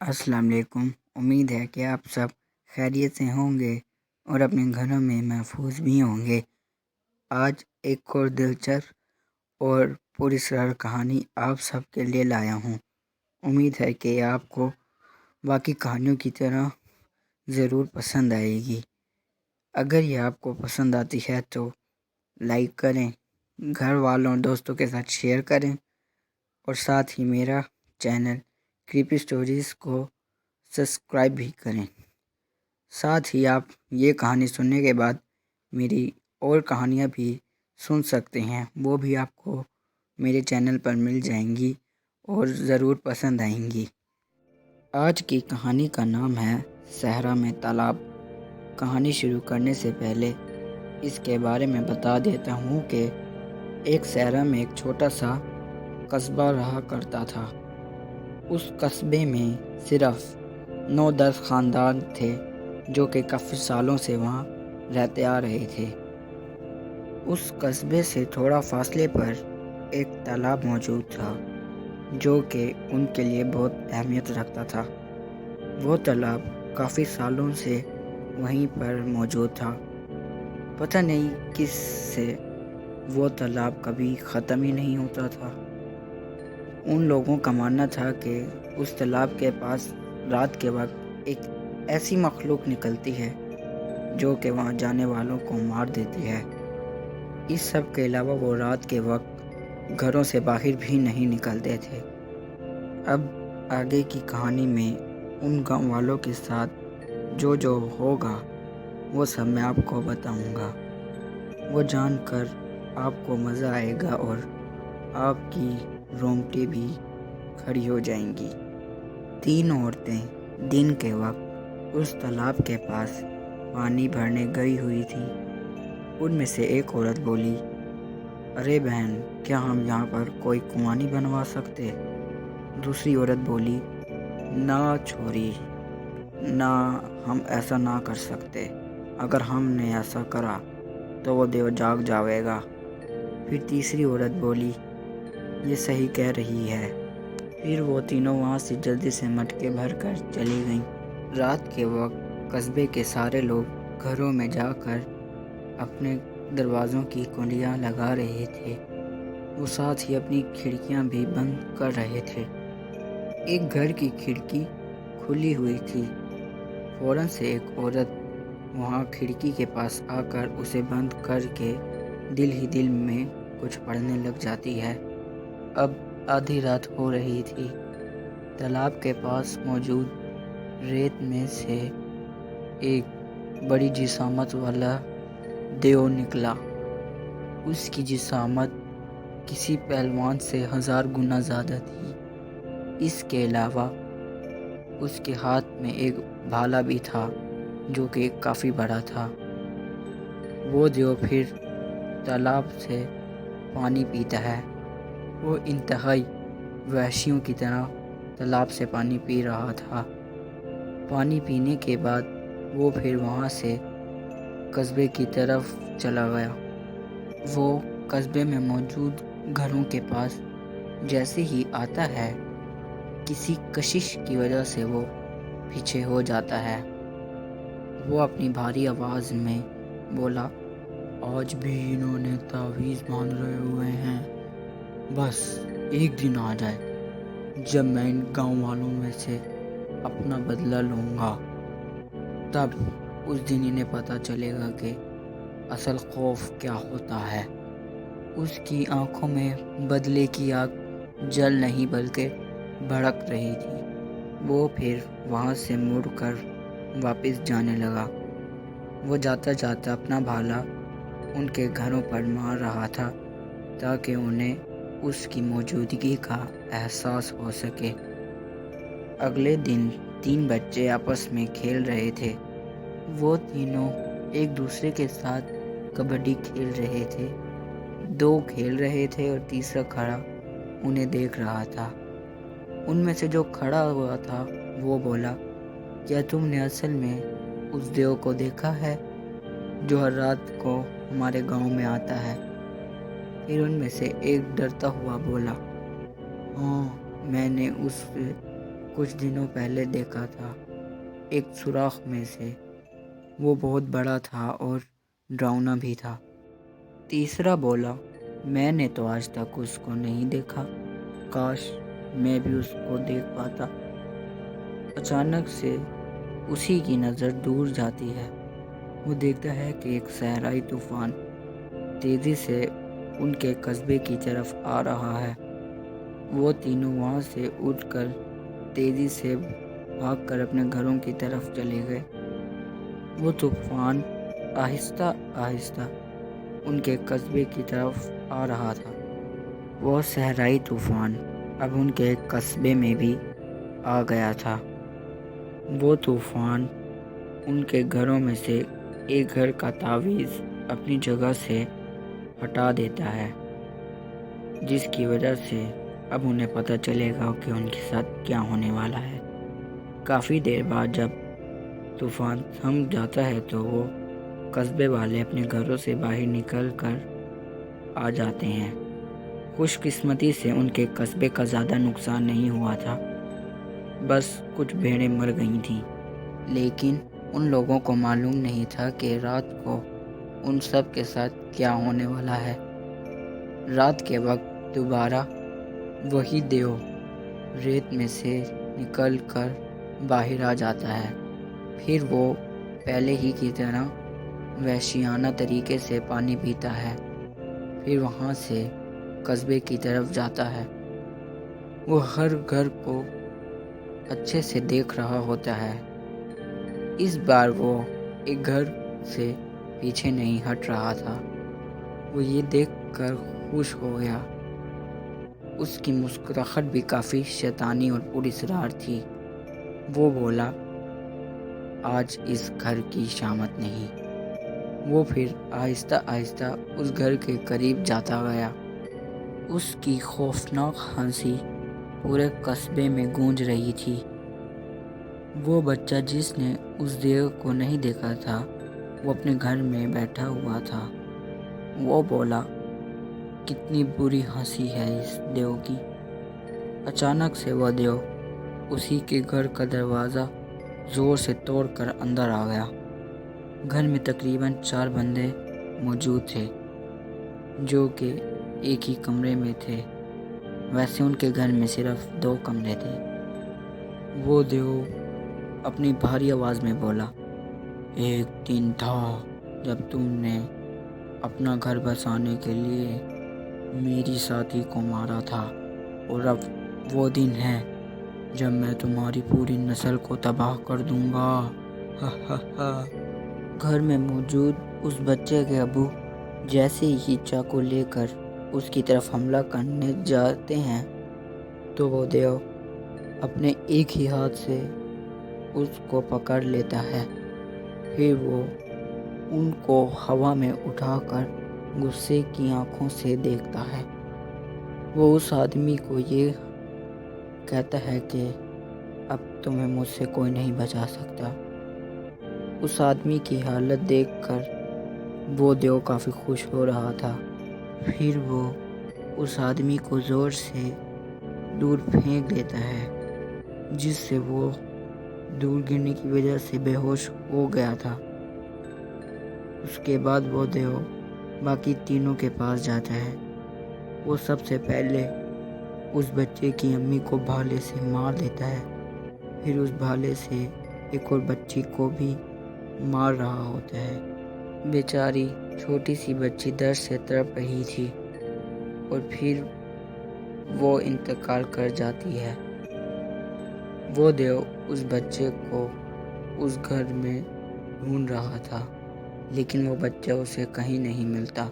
السلام علیکم۔ امید ہے کہ آپ سب خیریت سے ہوں گے اور اپنے گھروں میں محفوظ بھی ہوں گے۔ آج ایک اور دلچسپ اور پراسرار کہانی آپ سب کے لیے لایا ہوں۔ امید ہے کہ آپ کو باقی کہانیوں کی طرح ضرور پسند آئے گی۔ اگر یہ آپ کو پسند آتی ہے تو لائک کریں، گھر والوں اور دوستوں کے ساتھ شیئر کریں اور ساتھ ہی میرا چینل کریپی سٹوریز کو سبسکرائب بھی کریں۔ ساتھ ہی آپ یہ کہانی سننے کے بعد میری اور کہانیاں بھی سن سکتے ہیں، وہ بھی آپ کو میرے چینل پر مل جائیں گی اور ضرور پسند آئیں گی۔ آج کی کہانی کا نام ہے صحرا میں تالاب۔ کہانی شروع کرنے سے پہلے اس کے بارے میں بتا دیتا ہوں کہ ایک صحرا میں ایک چھوٹا سا قصبہ رہا کرتا تھا۔ اس قصبے میں صرف 9-10 خاندان تھے جو کہ کافی سالوں سے وہاں رہتے آ رہے تھے۔ اس قصبے سے تھوڑا فاصلے پر ایک تالاب موجود تھا جو کہ ان کے لیے بہت اہمیت رکھتا تھا۔ وہ تالاب کافی سالوں سے وہیں پر موجود تھا۔ پتہ نہیں کس سے وہ تالاب کبھی ختم ہی نہیں ہوتا تھا۔ ان لوگوں کا ماننا تھا کہ اس تالاب کے پاس رات کے وقت ایک ایسی مخلوق نکلتی ہے جو کہ وہاں جانے والوں کو مار دیتی ہے۔ اس سب کے علاوہ وہ رات کے وقت گھروں سے باہر بھی نہیں نکلتے تھے۔ اب آگے کی کہانی میں ان گاؤں والوں کے ساتھ جو ہوگا وہ سب میں آپ کو بتاؤں گا۔ وہ جان کر آپ کو مزہ آئے گا اور آپ کی رونگٹیں بھی کھڑی ہو جائیں گی۔ 3 عورتیں دن کے وقت اس تالاب کے پاس پانی بھرنے گئی ہوئی تھیں۔ ان میں سے ایک عورت بولی، ارے بہن، کیا ہم یہاں پر کوئی کنواں نہیں بنوا سکتے؟ دوسری عورت بولی، نہ چھوری، نہ، ہم ایسا نہ کر سکتے۔ اگر ہم نے ایسا کرا تو وہ دیو جاگ جاوے گا۔ پھر تیسری عورت بولی، یہ صحیح کہہ رہی ہے۔ پھر وہ تینوں وہاں سے جلدی سے مٹکے بھر کر چلی گئیں۔ رات کے وقت قصبے کے سارے لوگ گھروں میں جا کر اپنے دروازوں کی کنڈیاں لگا رہے تھے۔ وہ ساتھ ہی اپنی کھڑکیاں بھی بند کر رہے تھے۔ ایک گھر کی کھڑکی کھلی ہوئی تھی۔ فوراً سے ایک عورت وہاں کھڑکی کے پاس آ کر اسے بند کر کے دل ہی دل میں کچھ پڑھنے لگ جاتی ہے۔ اب آدھی رات ہو رہی تھی۔ تالاب کے پاس موجود ریت میں سے ایک بڑی جسامت والا دیو نکلا۔ اس کی جسامت کسی پہلوان سے 1000 گنا زیادہ تھی۔ اس کے علاوہ اس کے ہاتھ میں ایک بھالا بھی تھا جو کہ کافی بڑا تھا۔ وہ دیو پھر تالاب سے پانی پیتا ہے۔ وہ انتہائی وحشیوں کی طرح تالاب سے پانی پی رہا تھا۔ پانی پینے کے بعد وہ پھر وہاں سے قصبے کی طرف چلا گیا۔ وہ قصبے میں موجود گھروں کے پاس جیسے ہی آتا ہے، کسی کشش کی وجہ سے وہ پیچھے ہو جاتا ہے۔ وہ اپنی بھاری آواز میں بولا، آج بھی انہوں نے تعویذ باندھ رہے ہوئے ہیں۔ بس ایک دن آ جائے جب میں ان گاؤں والوں میں سے اپنا بدلہ لوں گا، تب اس دن انہیں پتہ چلے گا کہ اصل خوف کیا ہوتا ہے۔ اس کی آنکھوں میں بدلے کی آگ جل نہیں بلکہ بھڑک رہی تھی۔ وہ پھر وہاں سے مڑ کر واپس جانے لگا۔ وہ جاتا جاتا اپنا بھالا ان کے گھروں پر مار رہا تھا تاکہ انہیں اس کی موجودگی کا احساس ہو سکے۔ اگلے دن 3 بچے آپس میں کھیل رہے تھے۔ وہ تینوں ایک دوسرے کے ساتھ کبڈی کھیل رہے تھے۔ 2 کھیل رہے تھے اور تیسرا کھڑا انہیں دیکھ رہا تھا۔ ان میں سے جو کھڑا ہوا تھا وہ بولا، کیا تم نے اصل میں اس دیو کو دیکھا ہے جو ہر رات کو ہمارے گاؤں میں آتا ہے؟ پھر ان میں سے ایک ڈرتا ہوا بولا، ہاں، میں نے اس کچھ دنوں پہلے دیکھا تھا، ایک سوراخ میں سے۔ وہ بہت بڑا تھا اور ڈراؤنا بھی تھا۔ تیسرا بولا، میں نے تو آج تک اس کو نہیں دیکھا، کاش میں بھی اس کو دیکھ پاتا۔ اچانک سے اسی کی نظر دور جاتی ہے۔ وہ دیکھتا ہے کہ ایک صحرائی طوفان تیزی سے ان کے قصبے کی طرف آ رہا ہے۔ وہ تینوں وہاں سے اٹھ کر تیزی سے بھاگ کر اپنے گھروں کی طرف چلے گئے۔ وہ طوفان آہستہ آہستہ ان کے قصبے کی طرف آ رہا تھا۔ وہ صحرائی طوفان اب ان کے قصبے میں بھی آ گیا تھا۔ وہ طوفان ان کے گھروں میں سے ایک گھر کا تعویذ اپنی جگہ سے ہٹا دیتا ہے، جس کی وجہ سے اب انہیں پتہ چلے گا کہ ان کے ساتھ کیا ہونے والا ہے۔ کافی دیر بعد جب طوفان تھم جاتا ہے تو وہ قصبے والے اپنے گھروں سے باہر نکل کر آ جاتے ہیں۔ خوش قسمتی سے ان کے قصبے کا زیادہ نقصان نہیں ہوا تھا، بس کچھ بھیڑیں مر گئی تھیں۔ لیکن ان لوگوں کو معلوم نہیں تھا کہ رات کو ان سب کے ساتھ کیا ہونے والا ہے۔ رات کے وقت دوبارہ وہی دیو ریت میں سے نکل کر باہر آ جاتا ہے۔ پھر وہ پہلے ہی کی طرح وحشیانہ طریقے سے پانی پیتا ہے، پھر وہاں سے قصبے کی طرف جاتا ہے۔ وہ ہر گھر کو اچھے سے دیکھ رہا ہوتا ہے۔ اس بار وہ ایک گھر سے پیچھے نہیں ہٹ رہا تھا۔ وہ یہ دیکھ کر خوش ہو گیا۔ اس کی مسکراہٹ بھی کافی شیطانی اور پراسرار تھی۔ وہ بولا، آج اس گھر کی شامت نہیں۔ وہ پھر آہستہ آہستہ اس گھر کے قریب جاتا گیا۔ اس کی خوفناک ہنسی پورے قصبے میں گونج رہی تھی۔ وہ بچہ جس نے اس دیو کو نہیں دیکھا تھا، وہ اپنے گھر میں بیٹھا ہوا تھا۔ وہ بولا، کتنی بری ہنسی ہے اس دیو کی۔ اچانک سے وہ دیو اسی کے گھر کا دروازہ زور سے توڑ کر اندر آ گیا۔ گھر میں تقریباً 4 بندے موجود تھے، جو کہ ایک ہی کمرے میں تھے۔ ویسے ان کے گھر میں صرف 2 کمرے تھے۔ وہ دیو اپنی بھاری آواز میں بولا، ایک دن تھا جب تم نے اپنا گھر بسانے کے لیے میری ساتھی کو مارا تھا، اور اب وہ دن ہے جب میں تمہاری پوری نسل کو تباہ کر دوں گا۔ گھر میں موجود اس بچے کے ابو جیسے ہی چاقو لے کر اس کی طرف حملہ کرنے جاتے ہیں تو وہ دیو اپنے ایک ہی ہاتھ سے اس کو پکڑ لیتا ہے۔ پھر وہ ان کو ہوا میں اٹھا کر غصے کی آنکھوں سے دیکھتا ہے۔ وہ اس آدمی کو یہ کہتا ہے کہ اب تمہیں مجھ سے کوئی نہیں بچا سکتا۔ اس آدمی کی حالت دیکھ کر وہ دیو کافی خوش ہو رہا تھا۔ پھر وہ اس آدمی کو زور سے دور پھینک دیتا ہے، جس سے وہ دور گرنے کی وجہ سے بے ہوش ہو گیا تھا۔ اس کے بعد وہ دیو باقی تینوں کے پاس جاتا ہے۔ وہ سب سے پہلے اس بچے کی امی کو بھالے سے مار دیتا ہے، پھر اس بھالے سے ایک اور بچی کو بھی مار رہا ہوتا ہے۔ بیچاری چھوٹی سی بچی درد سے تڑپ رہی تھی، اور پھر وہ انتقال کر جاتی ہے۔ وہ دیو اس بچے کو اس گھر میں ڈھونڈ رہا تھا، لیکن وہ بچہ اسے کہیں نہیں ملتا۔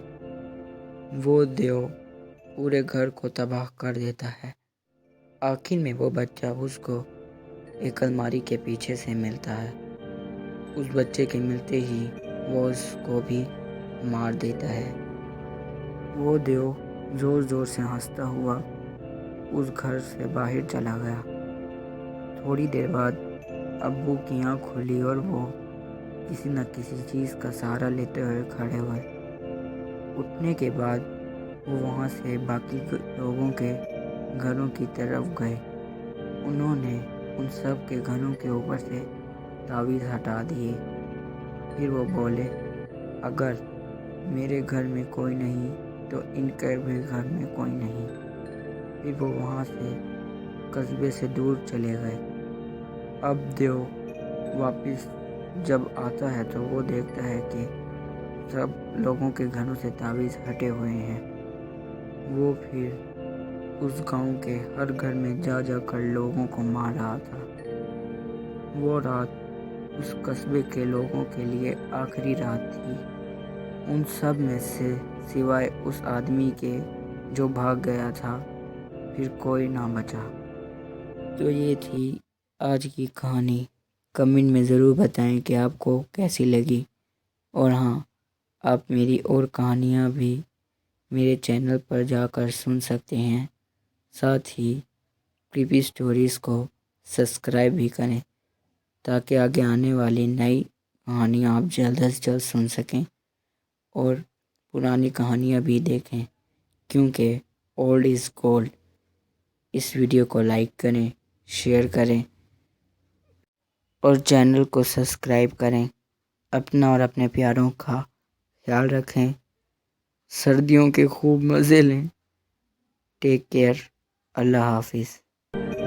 وہ دیو پورے گھر کو تباہ کر دیتا ہے۔ آخر میں وہ بچہ اس کو ایک الماری کے پیچھے سے ملتا ہے۔ اس بچے کے ملتے ہی وہ اس کو بھی مار دیتا ہے۔ وہ دیو زور زور سے ہنستا ہوا اس گھر سے باہر چلا گیا۔ تھوڑی دیر بعد ابو کی آنکھ کھلی اور وہ کسی نہ کسی چیز کا سہارا لیتے ہوئے کھڑے ہوئے۔ اٹھنے کے بعد وہ وہاں سے باقی لوگوں کے گھروں کی طرف گئے۔ انہوں نے ان سب کے گھروں کے اوپر سے تعویذ ہٹا دیے۔ پھر وہ بولے اگر میرے گھر میں کوئی نہیں تو ان کے بھی گھر میں کوئی نہیں۔ پھر وہ وہاں سے قصبے سے دور چلے گئے۔ اب دیو واپس جب آتا ہے تو وہ دیکھتا ہے کہ سب لوگوں کے گھروں سے تعویذ ہٹے ہوئے ہیں۔ وہ پھر اس گاؤں کے ہر گھر میں جا جا کر لوگوں کو مار رہا تھا۔ وہ رات اس قصبے کے لوگوں کے لیے آخری رات تھی۔ ان سب میں سے سوائے اس آدمی کے جو بھاگ گیا تھا پھر کوئی نہ بچا۔ تو یہ تھی آج کی کہانی۔ کمنٹ میں ضرور بتائیں کہ آپ کو کیسی لگی، اور ہاں، آپ میری اور کہانیاں بھی میرے چینل پر جا کر سن سکتے ہیں۔ ساتھ ہی کریپی سٹوریز کو سبسکرائب بھی کریں تاکہ آگے آنے والی نئی کہانیاں آپ جلد از جلد سن سکیں، اور پرانی کہانیاں بھی دیکھیں، کیونکہ اولڈ از گولڈ۔ اس ویڈیو کو لائک کریں، شیئر کریں اور چینل کو سبسکرائب کریں۔ اپنا اور اپنے پیاروں کا خیال رکھیں۔ سردیوں کے خوب مزے لیں۔ Take care. اللہ حافظ۔